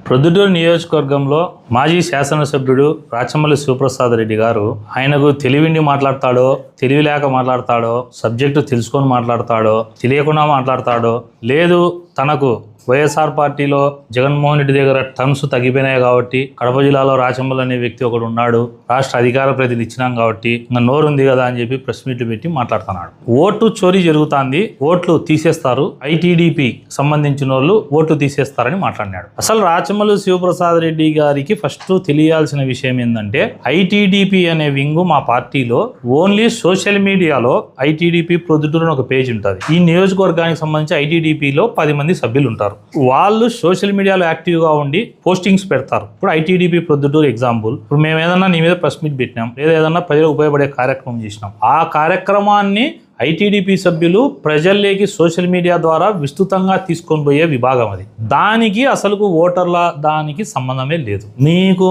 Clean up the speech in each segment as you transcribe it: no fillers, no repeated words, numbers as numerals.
ప్రొద్దుటూరు నియోజకవర్గంలో మాజీ శాసనసభ్యుడు రాచమల్లి శివప్రసాద్ రెడ్డి గారు ఆయనకు తెలివిండి మాట్లాడతాడో తెలివి లేక మాట్లాడతాడో సబ్జెక్టు తెలుసుకొని మాట్లాడతాడో తెలియకుండా మాట్లాడతాడో లేదు తనకు వైఎస్ఆర్ పార్టీలో జగన్మోహన్ రెడ్డి దగ్గర టర్మ్స్ తగ్గిపోయినాయి కాబట్టి కడప జిల్లాలో రాచమల్లి అనే వ్యక్తి ఒకడు ఉన్నాడు, రాష్ట్ర అధికార ప్రతినిధి ఇచ్చినాం కాబట్టి ఇంకా నోరుంది కదా అని చెప్పి ప్రెస్ మీట్లు పెట్టి మాట్లాడుతున్నాడు. ఓటు చోరీ జరుగుతుంది, ఓట్లు తీసేస్తారు, ఐటీడీపీ సంబంధించిన వాళ్ళు ఓట్లు తీసేస్తారని మాట్లాడినాడు. అసలు రాచమల్లి శివప్రసాద్ రెడ్డి గారికి ఫస్ట్ తెలియాల్సిన విషయం ఏంటంటే ఐటీడీపీ అనే వింగు మా పార్టీలో ఓన్లీ సోషల్ మీడియాలో ఐటీడీపీ ప్రొద్దుటూరు ఒక పేజ్ ఉంటుంది. ఈ నియోజకవర్గానికి సంబంధించి ఐటీడీపీలో 10 మంది సభ్యులు ఉంటారు. వాళ్ళు సోషల్ మీడియాలో యాక్టివ్గా ఉండి పోస్టింగ్స్ పెడతారు. ఇప్పుడు ఐటీడీపీ ప్రొద్దుటూరు ఎగ్జాంపుల్, ఇప్పుడు మేము ఏదన్నా నీ మీద ప్రెస్ మీట్ పెట్టినాం లేదా ఏదన్నా ప్రజలకు ఉపయోగపడే కార్యక్రమం చేసినాం, ఆ కార్యక్రమాన్ని ఐటీడీపీ సభ్యులు ప్రజల్లోకి సోషల్ మీడియా ద్వారా విస్తృతంగా తీసుకొని పోయే విభాగం అది. దానికి అసలు ఓటర్ల దానికి సంబంధమే లేదు. నీకు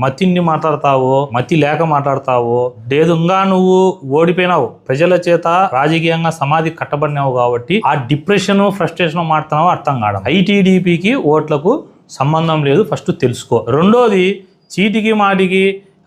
మతిని మాట్లాడతావో మతి లేక మాట్లాడతావో లేదుగా నువ్వు ఓడిపోయినావు, ప్రజల చేత రాజకీయంగా సమాధి కట్టబడినావు కాబట్టి ఆ డిప్రెషన్ ఫ్రస్ట్రేషన్ మాట్లాడుతున్నావు అర్థం కావడం. ఐటీడీపీకి ఓట్లకు సంబంధం లేదు, ఫస్ట్ తెలుసుకో. రెండోది చీటికి మాటికి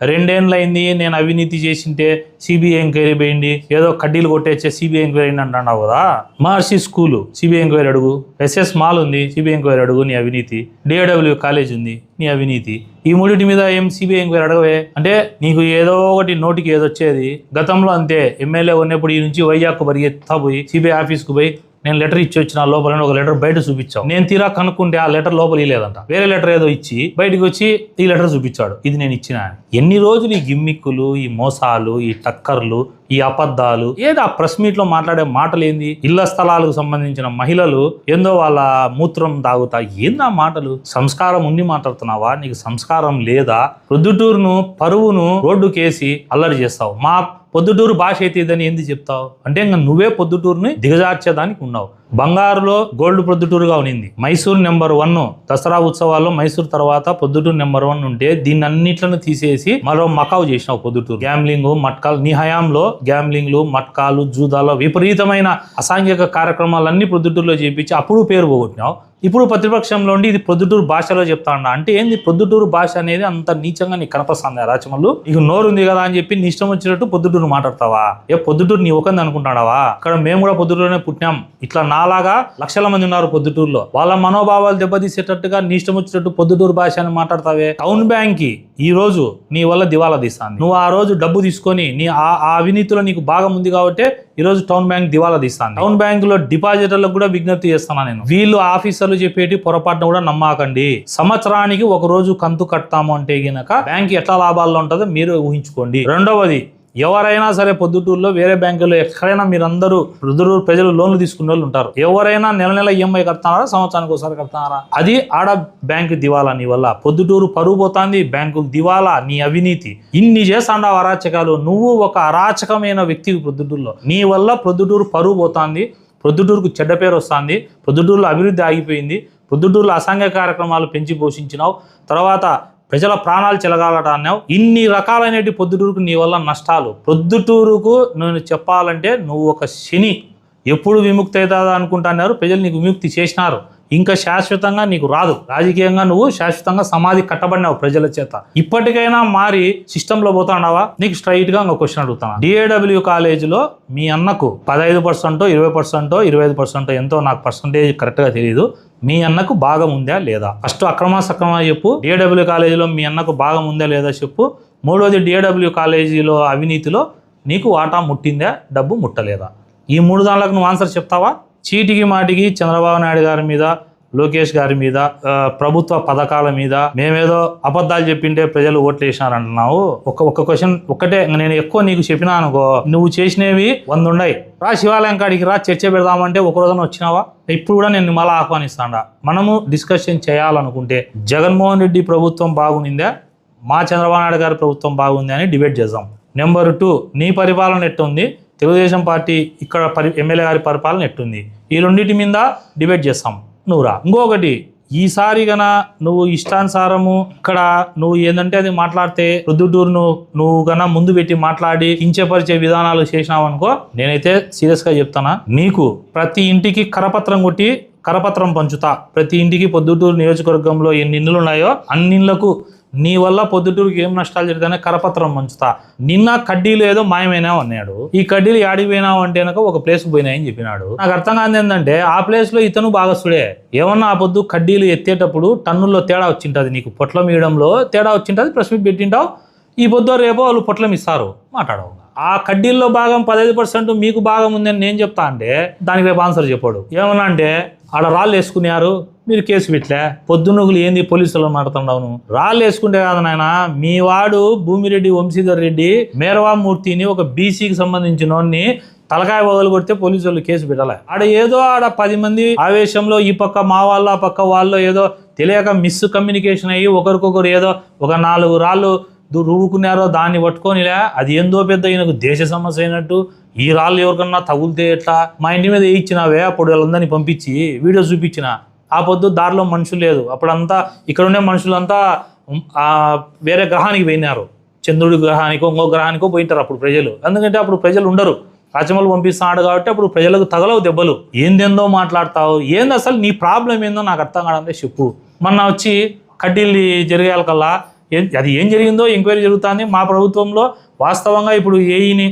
2 ఏళ్ళు అయింది నేను అవినీతి చేసింటే సిబిఐ ఎంక్వైరీ పోయింది, ఏదో కడ్డీలు కొట్టేచ్చే సిబిఐ ఎంక్వైరీ అంటున్నావు కదా. మహర్షి స్కూలు సిబిఐ ఎంక్వైరీ అడుగు, ఎస్ఎస్ మాల్ ఉంది సిబిఐ ఎంక్వైరీ అడుగు నీ అవినీతి, డిఏడబ్ల్యూ కాలేజ్ ఉంది నీ అవినీతి. ఈ మూడింటి మీద ఏం సిబిఐ ఎంక్వైరీ అడగవే అంటే నీకు ఏదో ఒకటి నోటికి ఏదొచ్చేది. గతంలో అంతే, ఎమ్మెల్యే ఉన్నప్పుడు ఈ నుంచి వైజాగ్ పరిగెత్తా పోయి సిబిఐ ఆఫీస్కు పోయి నేను లెటర్ ఇచ్చి వచ్చిన లోపల ఒక లెటర్ బయట చూపించావు, నేను తీరా కనుక్కుంటే ఆ లెటర్ లోపల లేదంట, వేరే లెటర్ ఏదో ఇచ్చి బయటకు వచ్చి ఈ లెటర్ చూపించాడు, ఇది నేను ఇచ్చిన. ఎన్ని రోజులు ఈ గిమ్మిక్కులు, ఈ మోసాలు, ఈ టక్కర్లు, ఈ అబద్ధాలు, ఏదో ఆ ప్రెస్ మీట్ లో మాట్లాడే మాటలు ఏంది, ఇళ్ల స్థలాలకు సంబంధించిన మహిళలు ఏందో వాళ్ళ మూత్రం తాగుతా, ఏంది ఆ మాటలు? సంస్కారం ఉండి మాట్లాడుతున్నావా? నీకు సంస్కారం లేదా? ప్రొద్దుటూరును పరువును రోడ్డుకేసి అల్లరి చేస్తావు. మా పొద్దుటూరు భాష అయితే ఇదని ఎందుకు చెప్తావు అంటే ఇంకా నువ్వే పొద్దుటూరుని దిగజార్చేదానికి ఉన్నావు. బంగారులో గోల్డ్ ప్రొద్దుటూరుగా ఉన్నింది. మైసూర్ నెంబర్ 1 దసరా ఉత్సవాల్లో మైసూర్ తర్వాత పొద్దుటూరు నెంబర్ 1 ఉంటే దీన్ని అన్నిట్లను తీసేసి మరో మకావు చేసినావు పొద్దుటూరు. గ్యాంబ్లింగ్, మట్కాలు, నీ హయాంలో గ్యాంబ్లింగ్లు, మట్కాలు, జూదాలు, విపరీతమైన అసాంఘిక కార్యక్రమాలన్నీ ప్రొద్దుటూరులో చేయించి అప్పుడు పేరు పోగొట్టినావు. ఇప్పుడు ప్రతిపక్షంలో ఉండి ఇది ప్రొద్దుటూరు భాషలో చెప్తా ఉన్నా అంటే ఏంది? ప్రొద్దుటూరు భాష అనేది అంత నీచంగా నీకు కనపస్తుంది రాచమల్లు. నీకు నోరు ఉంది కదా అని చెప్పి నీ ఇష్టం వచ్చినట్టు పొద్దుటూరు మాట్లాడతావా? పొద్దుటూరు నీ ఒకంది అనుకుంటాడావా? ఇక్కడ మేము కూడా పొద్దుటూరులోనే పుట్టినాం. ఇట్లా నాలాగా లక్షల మంది ఉన్నారు పొద్దుటూరులో. వాళ్ళ మనోభావాలు దెబ్బతీసేటట్టుగా నీ ఇష్టం వచ్చినట్టు పొద్దుటూరు భాష అని మాట్లాడతావే. టౌన్ బ్యాంక్ కి ఈ రోజు నీ వల్ల దివాలా తీస్తాను. నువ్వు ఆ రోజు డబ్బు తీసుకొని నీ ఆ అవినీతిలో నీకు భాగం ఉంది కాబట్టి ఈ రోజు టౌన్ బ్యాంక్ దివాలా తీస్తాను. టౌన్ బ్యాంక్ లో డిపాజిటర్లకు కూడా విజ్ఞప్తి చేస్తున్నా నేను, వీళ్ళు ఆఫీసర్లు చెప్పేటి పొరపాటును కూడా నమ్మకండి. సంవత్సరానికి ఒక రోజు కంతు కడతాము అంటే గనక బ్యాంక్ ఎట్లా లాభాల్లో ఉంటుందో మీరు ఊహించుకోండి. రెండవది, ఎవరైనా సరే పొద్దుటూరులో వేరే బ్యాంకుల్లో ఎక్కడైనా మీరందరూ పొద్దుటూరు ప్రజలు లోన్లు తీసుకునే వాళ్ళు ఉంటారు. ఎవరైనా నెల ఈఎంఐ కడతారా, సంవత్సరానికి ఒకసారి కడతారా? అది ఆడ బ్యాంకు దివాలా నీ వల్ల. పొద్దుటూరు పరువు పోతుంది, బ్యాంకులు దివాలా, నీ అవినీతి. ఇన్ని చేస్తాండా అరాచకాలు. నువ్వు ఒక అరాచకమైన వ్యక్తివి పొద్దుటూరులో. నీ వల్ల పొద్దుటూరు పరువు పోతుంది, ప్రొద్దుటూరుకు చెడ్డ పేరు వస్తుంది, ప్రొద్దుటూరులో అభివృద్ధి ఆగిపోయింది, ప్రొద్దుటూరులో అసాంఘిక కార్యక్రమాలు పెంచి పోషించినావు, తర్వాత ప్రజల ప్రాణాలు చెలగాలట అన్నావు. ఇన్ని రకాలైనటువంటి పొద్దుటూరుకు నీ వల్ల నష్టాలు. ప్రొద్దుటూరుకు నేను చెప్పాలంటే నువ్వు ఒక శని. ఎప్పుడు విముక్తి అవుతుందా అనుకుంటున్నారు, ప్రజలు నీకు విముక్తి చేసినారు. ఇంకా శాశ్వతంగా నీకు రాదు. రాజకీయంగా నువ్వు శాశ్వతంగా సమాధి కట్టబడినావు ప్రజల చేత. ఇప్పటికైనా మారి సిస్టంలో పోతాడావా? నీకు స్ట్రైట్ గా ఒక క్వశ్చన్ అడుగుతాను. డిఏడబ్ల్యూ కాలేజీలో మీ అన్నకు 15%, 20%, 25% ఎంతో నాకు పర్సంటేజ్ కరెక్ట్ గా తెలియదు, మీ అన్నకు భాగం ఉందా లేదా? ఫస్ట్ అక్రమ సక్రమ చెప్పు. డిఏడబ్ల్యూ కాలేజీలో మీ అన్నకు భాగం ఉందా లేదా చెప్పు. మూడోది, డిఏడబ్ల్యూ కాలేజీలో అవినీతిలో నీకు వాటా ముట్టిందా, డబ్బు ముట్టలేదా? ఈ 3 దానిలకు నువ్వు ఆన్సర్ చెప్తావా? చీటికి మాటికి చంద్రబాబు నాయుడు గారి మీద, లోకేష్ గారి మీద, ప్రభుత్వ పథకాల మీద మేమేదో అబద్ధాలు చెప్పింటే ప్రజలు ఓట్లు వేసినారంటున్నావు. ఒక క్వశ్చన్ ఒక్కటే, నేను ఎక్కువ నీకు చెప్పినా అనుకో, నువ్వు చేసినవి 100 ఉన్నాయి. రా శివాలయం కాడికి రా, చర్చ పెడదామంటే ఒక రోజున వచ్చినావా? ఇప్పుడు కూడా నేను మళ్ళీ ఆహ్వానిస్తాడా. మనము డిస్కషన్ చేయాలనుకుంటే జగన్మోహన్ రెడ్డి ప్రభుత్వం బాగుందా, మా చంద్రబాబు నాయుడు గారి ప్రభుత్వం బాగుంది అని డిబేట్ చేద్దాం. నెంబర్ 2, నీ పరిపాలన ఎట్టుంది, తెలుగుదేశం పార్టీ ఇక్కడ ఎమ్మెల్యే గారి పరిపాలన ఎట్టుంది, ఈ రెండింటి మీద డిబేట్ చేస్తాం. నువ్వురా. ఇంకొకటి, ఈసారి గన నువ్వు ఇష్టానుసారము ఇక్కడ నువ్వు ఏంటంటే అది మాట్లాడితే ప్రొద్దుటూరు నువ్వు గన ముందు పెట్టి మాట్లాడి కించపరిచే విధానాలు చేసినావు అనుకో, నేనైతే సీరియస్ గా చెప్తానా, నీకు ప్రతి ఇంటికి కరపత్రం కొట్టి కరపత్రం పంచుతా. ప్రతి ఇంటికి పొద్దుటూరు నియోజకవర్గంలో ఎన్ని ఇండ్లు ఉన్నాయో అన్ని ఇండ్లకు నీ వల్ల పొద్దుటూరుకి ఏం నష్టాలు జరిగితేనే కరపత్రం పంచుతా. నిన్న కడ్డీలు ఏదో మాయమైనావు అన్నాడు. ఈ కడ్డీలు యాడికి పోయినావు అంటే ఒక ప్లేస్ పోయినాయని చెప్పినాడు. నాకు అర్థం కాదు ఏంటంటే ఆ ప్లేస్ లో ఇతను భాగస్తుడే. ఏమన్నా ఆ పొద్దు కడ్డీలు ఎత్తేటప్పుడు టన్నుల్లో తేడా వచ్చింటది, నీకు పొట్లం ఇవ్వడంలో తేడా వచ్చింటది, ప్రెస్ మీట్ పెట్టింటావు. ఈ పొద్దు రేపో వాళ్ళు పొట్లం ఇస్తారు, మాట్లాడవు. ఆ కడ్డీల్లో భాగం 15% మీకు భాగం ఉందని నేను చెప్తా అంటే దానికి రేపు ఆన్సర్ చెప్పాడు. ఏమన్నా అంటే ఆడ రాళ్ళు వేసుకున్నారు, మీరు కేసు పెట్టలే, పొద్దునుగులు ఏంది పోలీసులు మాట్లాడుతున్నావు. రాళ్ళు వేసుకుంటే కాదు నాయన, మీ వాడు భూమిరెడ్డి వంశీధర్ రెడ్డి మేరవామూర్తిని ఒక బీసీకి సంబంధించిన తలకాయ వగలు కొడితే పోలీసులు కేసు పెట్టాలి. ఆడ 10 మంది ఆవేశంలో ఈ పక్క మా వాళ్ళు ఆ పక్క వాళ్ళు ఏదో తెలియక మిస్ కమ్యూనికేషన్ అయ్యి ఒకరికొకరు ఏదో ఒక 4 రాళ్ళు రువ్వుకున్నారో దాన్ని పట్టుకొనిలే, అది ఏందో పెద్ద ఈయనకు దేశ సమస్య అయినట్టు. ఈ రాళ్ళు ఎవరికన్నా తగులితే ఎట్లా, మా ఇంటి మీద ఇచ్చినావే అప్పుడు వాళ్ళందరినీ పంపించి వీడియో చూపించిన. ఆ పొద్దు దారిలో మనుషులు లేదు, అప్పుడంతా ఇక్కడ ఉండే మనుషులంతా వేరే గ్రహానికి పోయినారు, చంద్రుడి గ్రహానికో ఇంకో గ్రహానికో పోయింటారు అప్పుడు ప్రజలు. ఎందుకంటే అప్పుడు ప్రజలు ఉండరు, రాచమల్లు పంపిస్తున్నాడు కాబట్టి అప్పుడు ప్రజలకు తగలవు దెబ్బలు. ఏందేందో మాట్లాడతావు, ఏంది అసలు నీ ప్రాబ్లం ఏందో నాకు అర్థం కాదంటే చెప్పు. మొన్న వచ్చి కడ్డీలు జరిగేయాల కల్లా అది ఏం జరిగిందో ఎంక్వైరీ జరుగుతుంది. మా ప్రభుత్వంలో వాస్తవంగా ఇప్పుడు ఏఈని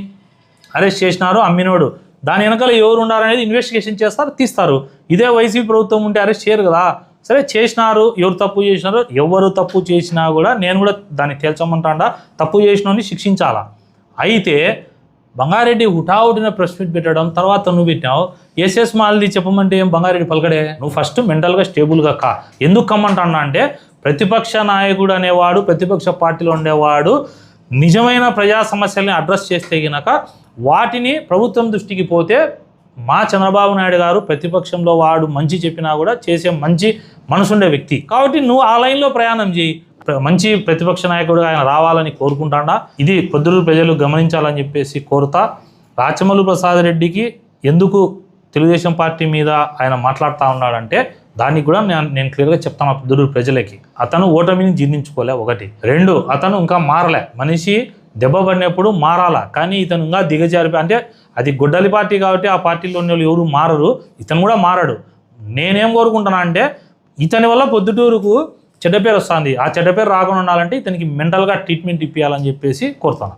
అరెస్ట్ చేసినారు, అమ్మినోడు దాని వెనకాల ఎవరు ఉన్నారనేది ఇన్వెస్టిగేషన్ చేస్తారు, తీస్తారు. ఇదే వైసీపీ ప్రభుత్వం ఉంటే అరెస్ట్ చేయరు కదా. సరే చేసినారు, ఎవరు తప్పు చేసినారో, ఎవరు తప్పు చేసినా కూడా నేను కూడా దాన్ని తేల్చమంటాడా, తప్పు చేసినోని శిక్షించాలా. అయితే బంగారెడ్డి హుటాహుటిన ప్రెస్ మీట్ పెట్టడం, తర్వాత నువ్వు పెట్టినావు. ఎస్ఎస్ మాల్ది చెప్పమంటే ఏం బంగారెడ్డి పలకడే. నువ్వు ఫస్ట్ మెంటల్గా స్టేబుల్గా ఎందుకు కమ్మంటాడా అంటే ప్రతిపక్ష నాయకుడు అనేవాడు, ప్రతిపక్ష పార్టీలో ఉండేవాడు నిజమైన ప్రజా సమస్యల్ని అడ్రస్ చేస్తే గనక వాటిని ప్రభుత్వం దృష్టికి పోతే మా చంద్రబాబు నాయుడు గారు ప్రతిపక్షంలో వాడు మంచి చెప్పినా కూడా చేసే మంచి మనసుండే వ్యక్తి. కాబట్టి నువ్వు ఆ లైన్లో ప్రయాణం చేయి. మంచి ప్రతిపక్ష నాయకుడుగా ఆయన రావాలని కోరుకుంటాడా. ఇది పొద్దుటూరు ప్రజలు గమనించాలని చెప్పేసి కోరుతా. రాచమల్లు ప్రసాద్ రెడ్డికి ఎందుకు తెలుగుదేశం పార్టీ మీద ఆయన మాట్లాడుతూ ఉన్నాడంటే దానికి కూడా నేను క్లియర్గా చెప్తాను పొద్దుటూరు ప్రజలకి. అతను ఓటమిని జీర్ణించుకోలే, 1. 2 అతను ఇంకా మారలే. మనిషి దెబ్బ పడినప్పుడు మారాలా, కానీ ఇతను ఇంకా దిగజారిపోయి, అంటే అది గొడ్డలి పార్టీ కాబట్టి ఆ పార్టీలో ఉన్న వాళ్ళు ఎవరు మారరు, ఇతను కూడా మారడు. నేనేం కోరుకుంటున్నా అంటే ఇతని వల్ల పొద్దుటూరుకు చెడ్డ పేరు వస్తుంది. ఆ చెడ్డ పేరు రాకుండా ఉండాలంటే ఇతనికి మెంటల్గా ట్రీట్మెంట్ ఇప్పించాలని చెప్పేసి కోరుతాను.